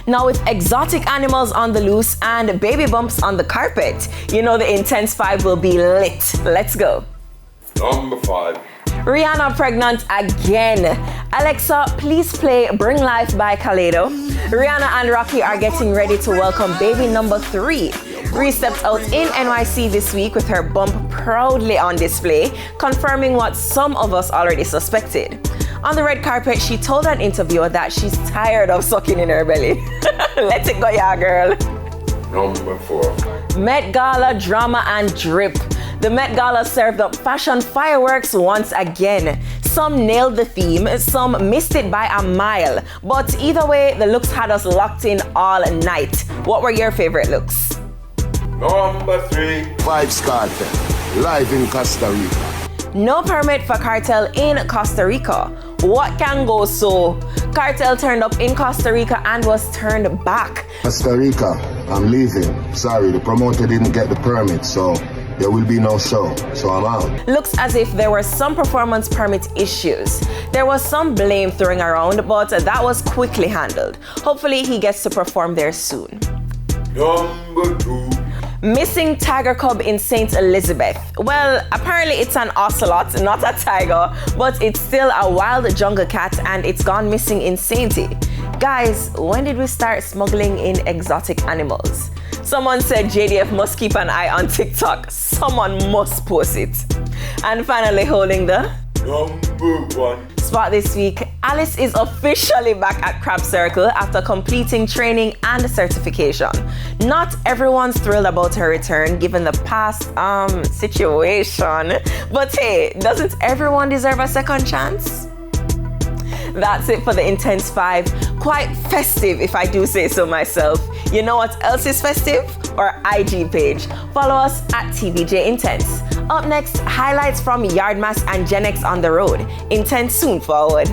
Now with exotic animals on the loose and baby bumps on the carpet, you know the Intense 5 will be lit. Let's go. Number 5. Rihanna pregnant again. Alexa, please play Bring Life by Kaleido. Rihanna and Rocky are getting ready to welcome baby number 3. Ree stepped out in NYC this week with her bump proudly on display, confirming what some of us already suspected. On the red carpet, she told an interviewer that she's tired of sucking in her belly. Let it go, yeah, girl. Number 4. Met Gala drama and drip. The Met Gala served up fashion fireworks once again. Some nailed the theme, some missed it by a mile. But either way, the looks had us locked in all night. What were your favorite looks? Number 3. Vibes Cartel, live in Costa Rica. No permit for Cartel in Costa Rica. What can go so? Cartel turned up in Costa Rica and was turned back. Costa Rica, I'm leaving. Sorry, the promoter didn't get the permit, so there will be no show, so I'm out. Looks as if there were some performance permit issues. There was some blame thrown around, but that was quickly handled. Hopefully he gets to perform there soon. Number 2. Missing tiger cub in St. Elizabeth. Well, apparently it's an ocelot, not a tiger, but it's still a wild jungle cat and it's gone missing in Sainty. Guys, when did we start smuggling in exotic animals? Someone said JDF must keep an eye on TikTok. Someone must post it. And finally holding the Number 1. spot this week, Alice is officially back at Crab Circle after completing training and certification. Not everyone's thrilled about her return given the past situation, but hey, doesn't everyone deserve a second chance? That's it for the Intense 5. Quite festive if I do say so myself. You know what else is festive? Our IG page. Follow us at TVJ Intense. Up next, highlights from Yardmask and Gen X on the road. Intense soon forward.